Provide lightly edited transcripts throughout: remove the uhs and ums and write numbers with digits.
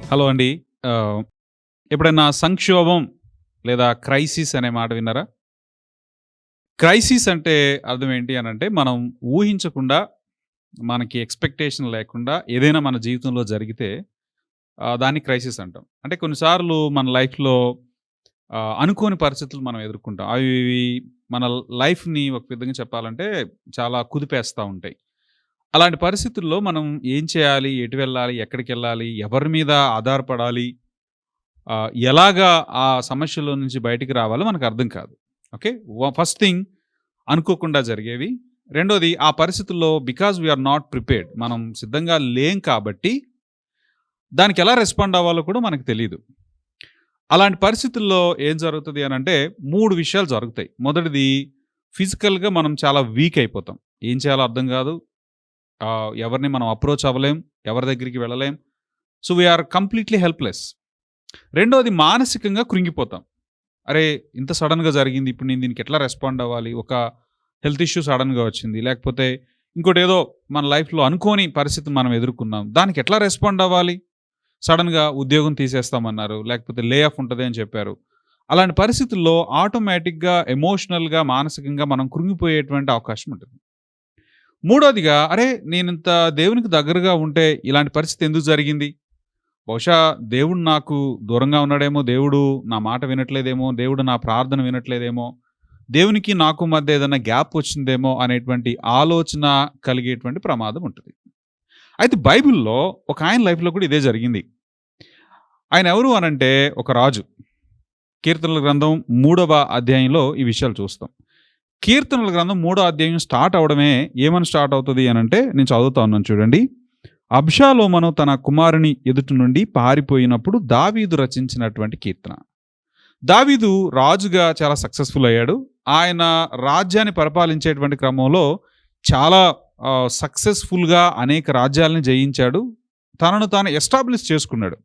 Hello అండి. ఆహ్, ఎప్పుడైనా సంక్షోభం లేదా క్రైసిస్ అనే మాట విన్నారా? క్రైసిస్ అంటే అర్థం ఏంటి అనంటే, మనం ఊహించకుండా, మనకి ఎక్స్‌పెక్టేషన్ లేకుండా ఏదైనా మన జీవితంలో జరిగితే దాన్ని క్రైసిస్ అంటాం. అంటే కొన్నిసార్లు మన లైఫ్‌లో అనుకోని పరిస్థితులు మనం ఎదుర్కొంటాం. అవి ఇవి మన లైఫ్‌ని ఒక విధంగా చెప్పాలంటే చాలా కుదిపేస్తా ఉంటాయి. అలాంటి పరిస్థితుల్లో మనం ఏం చేయాలి? ఎటు వెళ్ళాలి? ఎక్కడికెళ్ళాలి? ఎవరి మీద ఆధారపడాలి? ఎలాగా ఆ సమస్యలో నుంచి బయటికి రావాలో మనకర్థం కాదు. ఓకే. ఫస్ట్ థింగ్ అనుకోకుండా జరిగేవి. రెండోది ఆ పరిస్థితుల్లో because we are not prepared, మనం సిద్ధంగా లేం కాబట్టి దానికెలా రెస్పాండ్ అవ్వాలో కూడా మనకు తెలీదు. అలాంటి పరిస్థితుల్లో ఏం జరుగుతది అనంటే 3 విషయాలు జరుగుతాయి. మొదటిది, ఫిజికల్‌గా మనం చాలా వీక్ అయిపోతాం. ఏం చేయాలో అర్థం గాదు. ఎవరిని మనం అప్రోచ్ అవ్వలేం. ఎవరి దగ్గరికి వెళ్ళలేం. So, we are completely helpless. రెండోది, మానసికంగా కృంగిపోతాం. అరే! ఇంత సడెన్‌గా జరిగింది. ఇప్పుడు నేను దీనికి ఎట్లా రెస్పాండ్ అవ్వాలి? ఒక హెల్త్ ఇష్యూ సడెన్‌గా వచ్చింది. లేకపోతే ఇంకోటేదో మన లైఫ్‌లో అనుకోని పరిస్థితి మనం ఎదుర్కొన్నాం. దానికి ఎట్లా రెస్పాండ్ అవ్వాలి? సడెన్‌గా ఉద్యోగం తీసేస్తామన్నారు. లేకపోతే లే ఆఫ్ ఉంటది అని చెప్పారు. అలాంటి పరిస్థితుల్లో ఆటోమేటిక్‌గా ఎమోషనల్‌గా, మానసికంగా మనం కృంగిపోయేటువంటి అవకాశం ఉంటుంది. మూడోదిగా, అరే! నేనింత దేవునికి దగ్గరగా ఉంటే ఇలాంటి పరిస్థితి ఎందుకు జరిగింది? బహుశా దేవుడు నాకు దూరంగా ఉన్నాడేమో, దేవుడు నా మాట వినట్లేదేమో, దేవుడు నా ప్రార్థన వినట్లేదేమో, దేవునికి నాకు మధ్య ఏదైనా గ్యాప్ వచ్చిందేమో అనేటువంటి ఆలోచన కలిగేటువంటి ప్రమాదం ఉంటుంది. అయితే బైబిల్‌లో ఒకాయన లైఫ్‌లో కూడా ఇదే జరిగింది. ఆయన ఎవరు అనంటే ఒక రాజు. కీర్తనల గ్రంథం 3వ అధ్యాయంలో ఈ విషయాలు చూస్తాం. కీర్తనల గ్రంథం 3వ అధ్యాయం స్టార్ట్ అవ్వడమే ఏమని స్టార్ట్ అవుతది అనంటే, నేను చదువుతా ఉన్నాను చూడండి. అబ్షాలోమను తన కుమారుని ఎదుట నుండి పారిపోయినప్పుడు దావీదు రచించినటువంటి కీర్తన. దావీదు రాజుగా చాలా సక్సెస్‌ఫుల్ అయ్యాడు. ఆయన రాజ్యాన్ని పరిపాలించేటువంటి క్రమంలో చాలా సక్సెస్‌ఫుల్‌గా అనేక రాజ్యాలను జయించాడు. తనను తాను ఎస్టాబ్లిష్ చేసుకున్నాడు.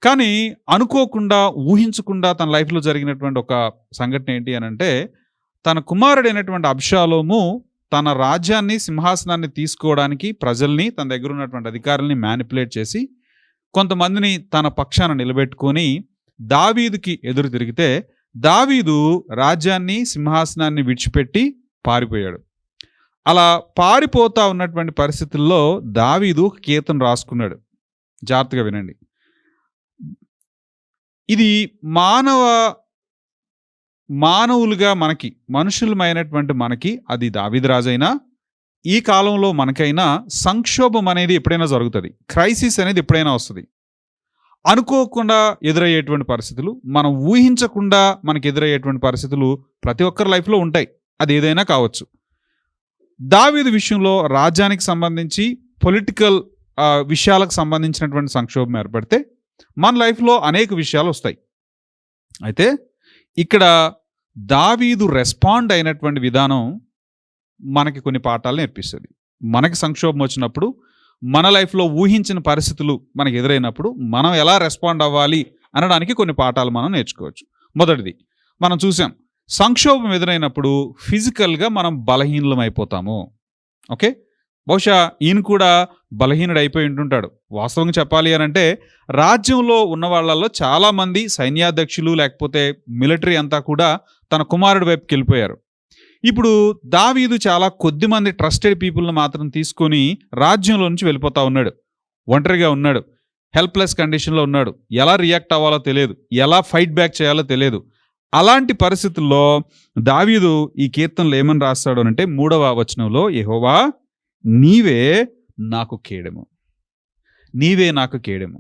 కానీ అనుకోకుండా, ఊహించకుండా తన లైఫ్‌లో జరిగినటువంటి ఒక సంఘటన ఏంటి అనంటే, తన కుమారుడైనటువంటి అబ్షాలోము తన రాజ్యాన్ని, సింహాసనాన్ని తీసుకోవడానికి ప్రజల్ని, తన దగ్గరున్నటువంటి అధికారుల్ని మ్యానిపులేట్ చేసి, కొంతమందిని తన పక్షాన నిలబెట్టుకొని, దావీదుకి ఎదురు తిరిగితే, దావీదు రాజ్యాన్ని, సింహాసనాన్ని విడిచిపెట్టి పారిపోయాడు. అలా పారిపోతా ఉన్నటువంటి పరిస్థితుల్లో దావీదు ఒక కీర్తన రాసుకున్నాడు. జాగ్రత్తగా వినండి. ఇది మానవ మానవులుగా మనకి, మనుషులమైనటువంటి మనకి, అది దావీదు రాజైనా, ఈ కాలంలో మనకైనా సంక్షోభం అనేది ఎప్పుడైనా జరుగుతది. క్రైసిస్ అనేది ఎప్పుడైనా వస్తది. అనుకోకుండా ఎదురయ్యేటువంటి పరిస్థితులు, మనం ఊహించకుండా మనకు ఎదురయ్యేటువంటి పరిస్థితులు ప్రతి ఒక్కరి లైఫ్‌లో ఉంటాయి. అది ఏదైనా కావచ్చు. దావీదు విషయంలో రాజ్యానికి సంబంధించి పొలిటికల్ విషయాలకు సంబంధించినటువంటి సంక్షోభం ఏర్పడితే, మన లైఫ్‌లో అనేక విషయాలొస్తాయి. అయితే ఇక్కడ దావీదు రెస్పాండ్ అయినటువంటి విధానం మనకి కొన్ని పాఠాలు నేర్పిస్తది. మనకి సంక్షోభం వచ్చినప్పుడు, మన లైఫ్‌లో ఊహించిన పరిస్థితులు మనకు ఎదురైనప్పుడు, మనం ఎలా రెస్పాండ్ అవ్వాలి అనడానికి కొన్ని పాఠాలు మనం నేర్చుకోవచ్చు. మొదటిది, మనం చూసాం. సంక్షోభం ఎదురైనప్పుడు ఫిజికల్‌గా మనం బలహీనులమైపోతాము. ఓకే. బహుశా ఈయన కూడా బలహీనుడైపోయి ఉంటుంటాడు. వాస్తవంగా చెప్పాలి అనంటే, రాజ్యంలో ఉన్న వాళ్ళలో చాలామంది సైన్యాధ్యక్షులు, లేకపోతే మిలిటరీ అంతా కూడా తన కుమారుడి వైపుకెళ్ళిపోయారు. ఇప్పుడు దావీదు చాలా కొద్దిమంది ట్రస్టెడ్ పీపుల్‌ని మాత్రం తీసుకొని రాజ్యంలో నుంచి వెళ్ళిపోతా ఉన్నాడు. ఒంటరిగా ఉన్నాడు. హెల్ప్‌లెస్ కండిషన్‌లో ఉన్నాడు. ఎలా రియాక్ట్ అవ్వాలో తెలియదు. ఎలా ఫైట్ బ్యాక్ చేయాలో తెలియదు. అలాంటి పరిస్థితుల్లో దావీదు ఈ కీర్తనలో ఏమని రాస్తాడు అనంటే, 3వ వచనంలో, యెహోవా నీవే నాకు కేడెము. నీవే నాకు కేడెము.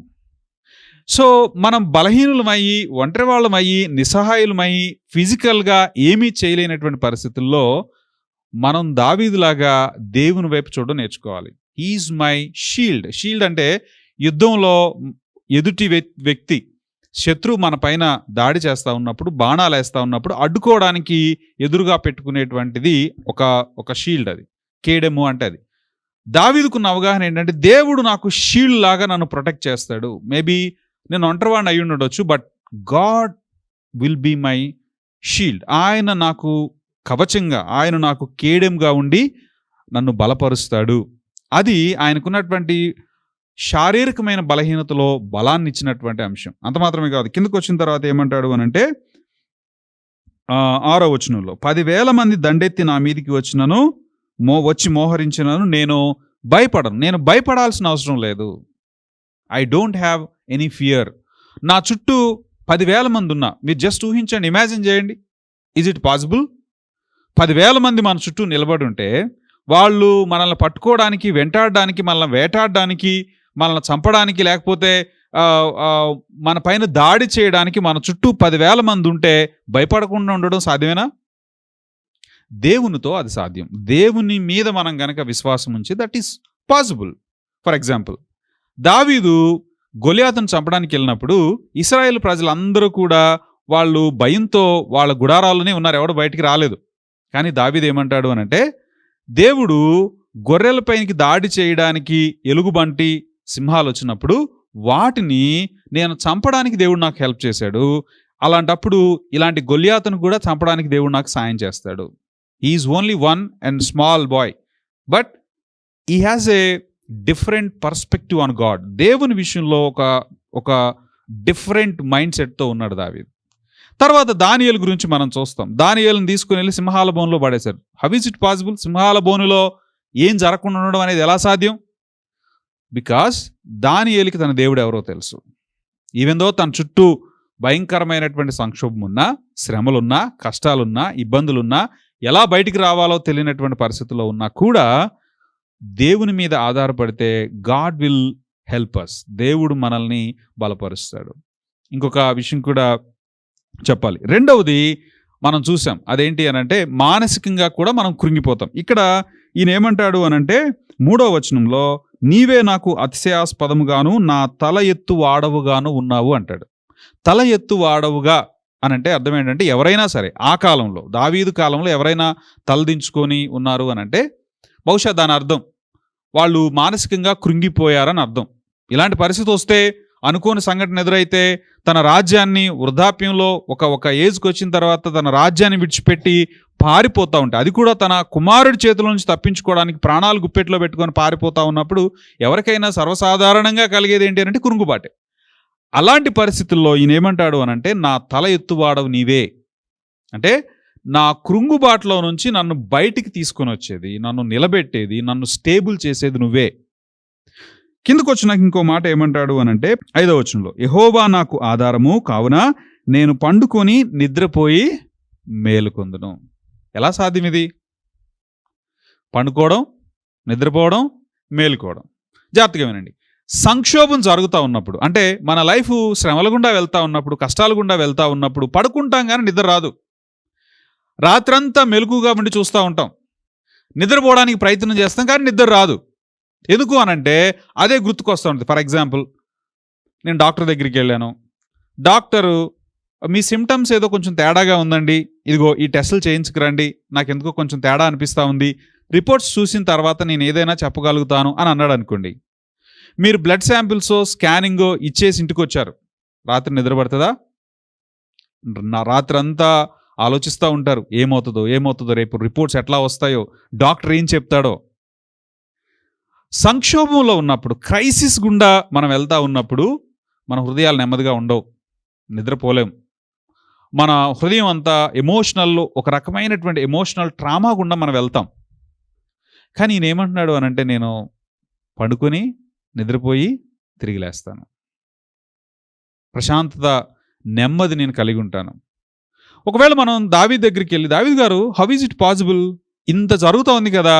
సో, మనం బలహీనులమయ్యి, ఒంటరి వాళ్ళమయ్యి, నిస్సహాయులమయ్యి, ఫిజికల్‌గా ఏమీ చేయలేనటువంటి పరిస్థితుల్లో మనం దావీదులాగా దేవుని వైపు చూడడం నేర్చుకోవాలి. He is my shield. Shield అంటే యుద్ధంలో ఎదుటి వ్యక్తి, శత్రువు మన పైన దాడి చేస్తా ఉన్నప్పుడు, బాణాలేస్తా ఉన్నప్పుడు అడ్డుకోవడానికి ఎదురుగా పెట్టుకునేటువంటిది ఒక షీల్డ్ అది. కేడెము అంటే అది. దావీదుకున్న అవగాహన ఏంటంటే, దేవుడు నాకు షీల్డ్ లాగా నన్ను ప్రొటెక్ట్ చేస్తాడు. మేబీ నేను ఒంటరివాడిని అయ్యుండొచ్చు. But God will be my shield. ఆయన నాకు కవచంగా, ఆయన నాకు కేడెంగా ఉండి నన్ను బలపరుస్తాడు. అది ఆయనకున్నటువంటి శారీరకమైన బలహీనతలో బలాన్ని ఇచ్చినటువంటి అంశం. అంత మాత్రమే కాదు, కిందకు వచ్చిన తర్వాత ఏమంటాడు అనంటే 6వ వచనంలో 10,000 మంది దండెత్తి నా మీదికి వచ్చినను వచ్చి మోహరించినను నేను భయపడను. నేను భయపడాల్సిన అవసరం లేదు. I don't have any fear. నా చుట్టూ 10,000 మంది ఉన్నా, మీరు జస్ట్ ఊహించండి, ఇమాజిన్ చేయండి. Is it possible? 10,000 మంది మన చుట్టూ నిలబడి ఉంటే వాళ్ళు మనల్ని పట్టుకోవడానికి, వెంటాడడానికి, మనల్ని వేటాడడానికి, మనల్ని చంపడానికి, లేకపోతే మన పైన దాడి చేయడానికి మన చుట్టూ 10,000 మంది ఉంటే భయపడకుండా ఉండడం సాధ్యమేనా? దేవునితో అది సాధ్యం. దేవుని మీద మనం గనక విశ్వాసం ఉంచి that is possible. For example, దావీదు గొలియాతును చంపడానికి వెళ్ళినప్పుడు ఇశ్రాయేలు ప్రజలందరూ కూడా వాళ్ళు భయంతో వాళ్ళ గుడారాల్లోనే ఉన్నారు, ఎవడు బయటికి రాలేదు. కానీ దావీదు ఏమంటాడు అనంటే, దేవుడు గొర్రెల పైనకి దాడి చేయడానికి ఎలుగుబంటి, సింహాలు వచ్చినప్పుడు వాటిని నేను చంపడానికి దేవుడు నాకు హెల్ప్ చేశాడు. అలాంటప్పుడు ఇలాంటి గొలియాతును కూడా చంపడానికి దేవుడు నాకు సాయం చేస్తాడు. Is only one and small bye, but he has a different perspective on God. దేవుని విషయంలో ఒక డిఫరెంట్ మైండ్ సెట్తో ఉన్నాడు దావీదు. తర్వాత దానియేలు గురించి మనం చూస్తాం. దానియేలుని తీసుకుని వెళ్ళి సింహాల బోనులో పడేశారు. How is it possible? సింహాల బోనులో ఏం జరగకుండా ఉండడం అనేది ఎలా సాధ్యం? బికాస్ దానియేలుకి తన దేవుడు ఎవరో తెలుసు. ఈవెన్ దో తన చుట్టూ భయంకరమైనటువంటి సంక్షోభం ఉన్నా, శ్రమలున్నా, కష్టాలున్నా, ఇబ్బందులున్నా, ఎలా బయటికి రావాలో తెలియనటువంటి పరిస్థితుల్లో ఉన్నా కూడా దేవుని మీద ఆధారపడితే గాడ్ విల్ హెల్ప్ అస్. దేవుడు మనల్ని బలపరుస్తాడు. ఇంకొక విషయం కూడా చెప్పాలి. రెండవది మనం చూసాం, అదేంటి అనంటే మానసికంగా కూడా మనం కృంగిపోతాం. ఇక్కడ ఈయన ఏమంటాడు అనంటే 3వ వచనంలో, నీవే నాకు అతిశయాస్పదముగాను నా తల ఎత్తు వాడవుగాను ఉన్నావు అంటాడు. తల ఎత్తు వాడవుగా అనంటే అర్థం ఏంటంటే, ఎవరైనా సరే ఆ కాలంలో, దావీదు కాలంలో ఎవరైనా తలదించుకొని ఉన్నారు అనంటే బహుశా దాని అర్థం వాళ్ళు మానసికంగా కృంగిపోయారని అర్థం. ఇలాంటి పరిస్థితి వస్తే, అనుకోని సంఘటన ఎదురైతే, తన రాజ్యాన్ని వృద్ధాప్యంలో ఒక ఏజ్కి వచ్చిన తర్వాత తన రాజ్యాన్ని విడిచిపెట్టి పారిపోతూ ఉంటాయి, అది కూడా తన కుమారుడి చేతుల నుంచి తప్పించుకోవడానికి ప్రాణాలు గుప్పెట్లో పెట్టుకొని పారిపోతూ ఉన్నప్పుడు ఎవరికైనా సర్వసాధారణంగా కలిగేది ఏంటి అంటే కృంగుబాటే. అలాంటి పరిస్థితుల్లో ఈయన ఏమంటాడు అనంటే, నా తల ఎత్తువాడవు నీవే. అంటే నా కృంగుబాటులో నుంచి నన్ను బయటికి తీసుకొని వచ్చేది, నన్ను నిలబెట్టేది, నన్ను స్టేబుల్ చేసేది నువ్వే. కిందకు వచ్చినాక ఇంకో మాట ఏమంటాడు అనంటే 5వ వచనంలో, యెహోవా నాకు ఆధారము కావున నేను పండుకొని నిద్రపోయి మేలుకొందును. ఎలా సాధ్యం ఇది? పండుకోవడం, నిద్రపోవడం, మేలుకోవడం. జాగ్రత్తగా వినండి. సంక్షోభం జరుగుతూ ఉన్నప్పుడు, అంటే మన లైఫ్ శ్రమల గుండా వెళ్తూ ఉన్నప్పుడు, కష్టాల గుండా వెళ్తూ ఉన్నప్పుడు పడుకుంటాం కానీ నిద్ర రాదు. రాత్రంతా మెలకుగా ఉండి చూస్తూ ఉంటాం, నిద్రపోవడానికి ప్రయత్నం చేస్తాం కానీ నిద్ర రాదు. ఎందుకు అనంటే అదే గుర్తుకొస్తూ ఉంటుంది. ఫర్ ఎగ్జాంపుల్, నేను డాక్టర్ దగ్గరికి వెళ్ళాను, డాక్టరు మీ సిమ్టమ్స్ ఏదో కొంచెం తేడాగా ఉందండి, ఇదిగో ఈ టెస్టులు చేయించుకురండి, నాకు ఎందుకో కొంచెం తేడా అనిపిస్తూ ఉంది, రిపోర్ట్స్ చూసిన తర్వాత నేను ఏదైనా చెప్పగలుగుతాను అని అన్నాడు అనుకోండి. మీరు బ్లడ్ శాంపిల్సో స్కానింగో ఇచ్చేసి ఇంటికి వచ్చారు, రాత్రి నిద్ర పడుతుందా? రాత్రి అంతా ఆలోచిస్తూ ఉంటారు, ఏమవుతుందో, రేపు రిపోర్ట్స్ ఎట్లా వస్తాయో, డాక్టర్ ఏం చెప్తాడో. సంక్షోభంలో ఉన్నప్పుడు, క్రైసిస్ గుండా మనం వెళ్తూ ఉన్నప్పుడు మన హృదయాలు నెమ్మదిగా ఉండవు, నిద్రపోలేం. మన హృదయం అంతా ఒక రకమైనటువంటి ఎమోషనల్ ట్రామా గుండా మనం వెళ్తాం. కానీ ఈయన ఏమంటున్నాడు అనంటే, నేను పడుకొని నిద్రపోయి తిరిగి లేస్తాను, ప్రశాంతత, నెమ్మది నేను కలిగి ఉంటాను. ఒకవేళ మనం దావీదు దగ్గరికి వెళ్ళి, దావీదు గారు, హౌ ఈజ్ ఇట్ పాసిబుల్? ఇంత జరుగుతూ ఉంది కదా,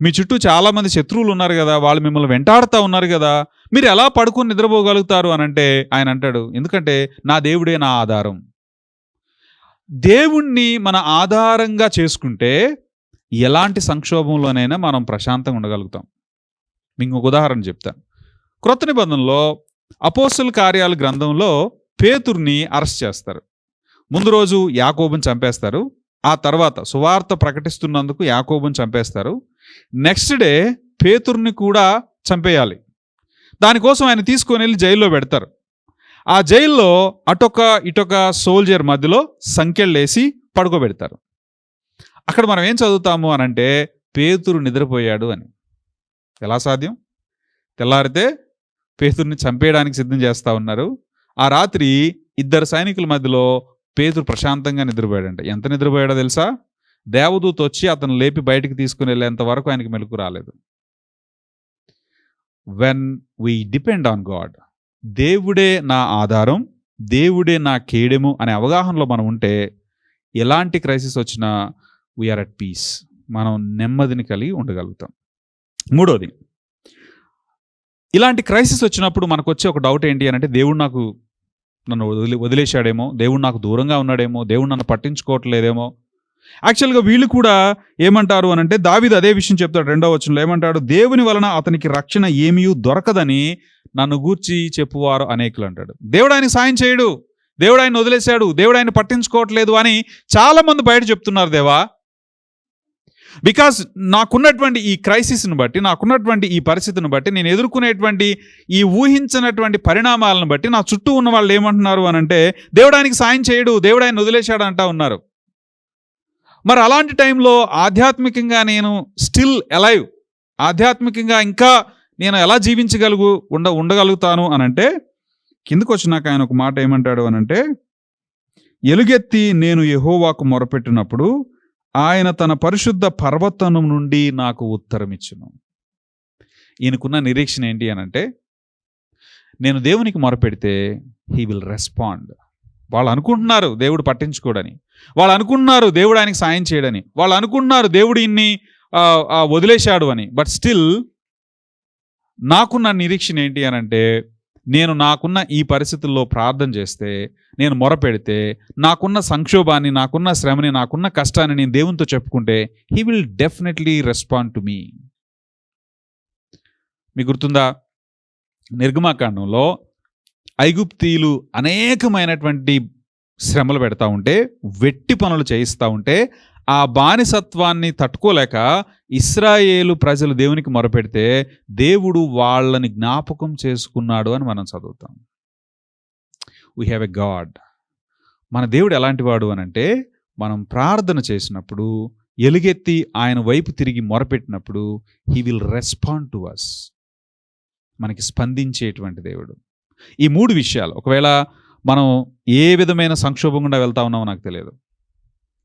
మీ చుట్టూ చాలామంది శత్రువులు ఉన్నారు కదా, వాళ్ళు మిమ్మల్ని వెంటాడుతూ ఉన్నారు కదా, మీరు ఎలా పడుకొని నిద్రపోగలుగుతారు అనంటే ఆయన అంటాడు, ఎందుకంటే నా దేవుడే నా ఆధారం. దేవుణ్ణి మన ఆధారంగా చేసుకుంటే ఎలాంటి సంక్షోభంలోనైనా మనం ప్రశాంతంగా ఉండగలుగుతాం. మీకు ఒక ఉదాహరణ చెప్తాను. క్రొత్త నిబంధనలో అపోస్తలుల కార్యాల గ్రంథంలో పేతురుని అరెస్ట్ చేస్తారు. ముందు రోజు యాకోబుని చంపేస్తారు, ఆ తర్వాత సువార్త ప్రకటిస్తున్నందుకు యాకోబుని చంపేస్తారు. నెక్స్ట్ డే పేతురుని కూడా చంపేయాలి. దానికోసం ఆయన తీసుకొని వెళ్ళి జైల్లో పెడతారు. ఆ జైల్లో ఇటొక సోల్జర్ మధ్యలో సంకెళ్ళేసి పడుకోబెడతారు. అక్కడ మనం ఏం చదువుతాము అనంటే, పేతురు నిద్రపోయాడు అని. ఎలా సాధ్యం? తెల్లారితే పేతురుని చంపేయడానికి సిద్ధం చేస్తూ ఉన్నారు. ఆ రాత్రి ఇద్దరు సైనికుల మధ్యలో పేతురు ప్రశాంతంగా నిద్రపోయాడంట. ఎంత నిద్రపోయాడో తెలుసా? దేవదూత వచ్చి అతను లేపి బయటికి తీసుకుని వెళ్ళేంత వరకు ఆయనకి మెలకు రాలేదు. When we depend on God, దేవుడే నా ఆధారం, దేవుడే నా కేడెము అనే అవగాహనలో మనం ఉంటే ఎలాంటి క్రైసిస్ వచ్చినా వీఆర్ అట్ పీస్, మనం నెమ్మదిని కలిగి ఉండగలుగుతాం. మూడోది, ఇలాంటి క్రైసిస్ వచ్చినప్పుడు మనకు వచ్చే ఒక డౌట్ ఏంటి అని అంటే, దేవుడు నన్ను వదిలేశాడేమో, దేవుడు నాకు దూరంగా ఉన్నాడేమో, దేవుడు నన్ను పట్టించుకోవట్లేదేమో. యాక్చువల్గా వీళ్ళు కూడా ఏమంటారు అని అంటే, దావీదు అదే విషయం చెప్తాడు 2వ వచనంలో. ఏమంటాడు? దేవుని వలన అతనికి రక్షణ ఏమీ దొరకదని నన్ను గూర్చి చెప్పువారు అనేకులు అంటాడు. దేవుడు ఆయన సాయం చేయడు, దేవుడు ఆయన వదిలేశాడు, దేవుడు ఆయన పట్టించుకోవట్లేదు అని చాలా మంది బయట చెప్తున్నారు దేవా. బికాస్ నాకున్నటువంటి ఈ క్రైసిస్ని బట్టి, నాకున్నటువంటి ఈ పరిస్థితిని బట్టి, నేను ఎదుర్కొనేటువంటి ఈ ఊహించినటువంటి పరిణామాలను బట్టి నా చుట్టూ ఉన్న వాళ్ళు ఏమంటున్నారు అని అంటే, దేవుడు ఆయనకి సాయం చేయడు, దేవుడు ఆయన వదిలేశాడు అంటా ఉన్నారు. మరి అలాంటి టైంలో ఆధ్యాత్మికంగా నేను స్టిల్ అలైవ్, ఆధ్యాత్మికంగా ఇంకా నేను ఎలా ఉండగలుగుతాను అని అంటే, కిందకు వచ్చినాక ఆయన ఒక మాట ఏమంటాడు అని అంటే, ఎలుగెత్తి నేను యెహోవాకు మొరపెట్టినప్పుడు ఆయన తన పరిశుద్ధ పర్వతం నుండి నాకు ఉత్తరం ఇచ్చును. ఈయనకున్న నిరీక్షణ ఏంటి అని అంటే, నేను దేవునికి మొరపెడితే హీ విల్ రెస్పాండ్. వాళ్ళు అనుకుంటున్నారు దేవుడు పట్టించుకోడని, వాళ్ళు అనుకుంటున్నారు దేవుడు ఆయనకి సాయం చేయడని, వాళ్ళు అనుకుంటున్నారు దేవుడు ఇన్ని వదిలేశాడు అని. బట్ స్టిల్ నాకున్న నిరీక్షణ ఏంటి అని అంటే, నేను నాకున్న ఈ పరిస్థితుల్లో ప్రార్థన చేస్తే, నేను మొరపెడితే, నాకున్న సంక్షోభాన్ని, నాకున్న శ్రమని, నాకున్న కష్టాన్ని నేను దేవునితో చెప్పుకుంటే he will definitely respond to me. మీకు గుర్తుందా? నిర్గమాకాండంలో ఐగుప్తీయులు అనేకమైనటువంటి శ్రమలు పెడతా ఉంటే, వెట్టి పనులు చేయిస్తూ ఉంటే, ఆ బానిసత్వాన్ని తట్టుకోలేక ఇశ్రాయేలు ప్రజలు దేవునికి మొరపెడితే దేవుడు వాళ్ళని జ్ఞాపకం చేసుకున్నాడు అని మనం చదువుతాం. We have a God. మన దేవుడు ఎలాంటి వాడు అని అంటే, మనం ప్రార్థన చేసినప్పుడు, ఎలుగెత్తి ఆయన వైపు తిరిగి మొరపెట్టినప్పుడు he will respond to us. మనకి స్పందించేటువంటి దేవుడు. ఈ 3 విషయాలు, ఒకవేళ మనం ఏ విధమైన సంక్షోభం గుండా వెళ్తా ఉన్నామో నాకు తెలియదు,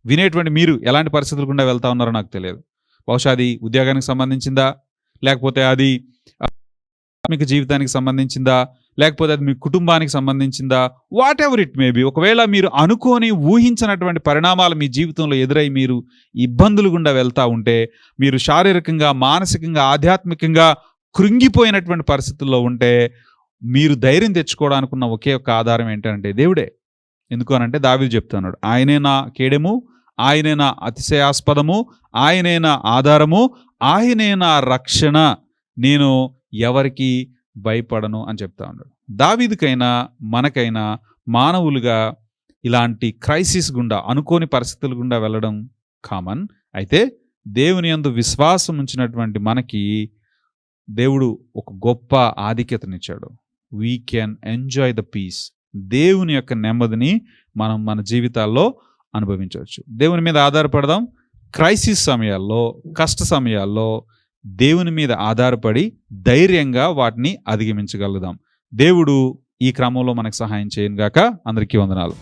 వినేటువంటి మీరు ఎలాంటి పరిస్థితులు గుండా వెళ్తా ఉన్నారో నాకు తెలియదు. బహుశా అది ఉద్యోగానికి సంబంధించిందా, లేకపోతే అది మీకు జీవితానికి సంబంధించిందా, లేకపోతే అది మీ కుటుంబానికి సంబంధించిందా, whatever it may be. ఒకవేళ మీరు అనుకోని ఊహించినటువంటి పరిణామాలు మీ జీవితంలో ఎదురై మీరు ఇబ్బందులు గుండా వెళ్తూ ఉంటే, మీరు శారీరకంగా, మానసికంగా, ఆధ్యాత్మికంగా కృంగిపోయినటువంటి పరిస్థితుల్లో ఉంటే, మీరు ధైర్యం తెచ్చుకోవడానికి ఉన్న ఒకే ఒక ఆధారం ఏంటంటే దేవుడే. ఎందుకు అనంటే దావీదు చెప్తున్నాడు, ఆయనే నా కేడెము, ఆయనే నా అతిశయాస్పదము, ఆయనే నా ఆధారము, ఆయనే నా రక్షణ, నేను ఎవరికి భయపడను అని చెప్తా ఉన్నాడు. దావీదుకైనా మనకైనా మానవులుగా ఇలాంటి క్రైసిస్ గుండా, అనుకోని పరిస్థితుల గుండా వెళ్ళడం కామన్. అయితే దేవుని యందు విశ్వాసం ఉంచినటువంటి మనకి దేవుడు ఒక గొప్ప ఆధిక్యతనిచ్చాడు. We can enjoy the peace. దేవుని యొక్క నెమ్మదిని మనం మన జీవితాల్లో అనుభవించవచ్చు. దేవుని మీద ఆధారపడదాం. క్రైసిస్ సమయాల్లో, కష్ట సమయాల్లో దేవుని మీద ఆధారపడి ధైర్యంగా వాటిని అధిగమించగలుగుదాం. దేవుడు ఈ క్రమంలో మనకు సహాయం చేయను గాక. అందరికీ వందనాలు.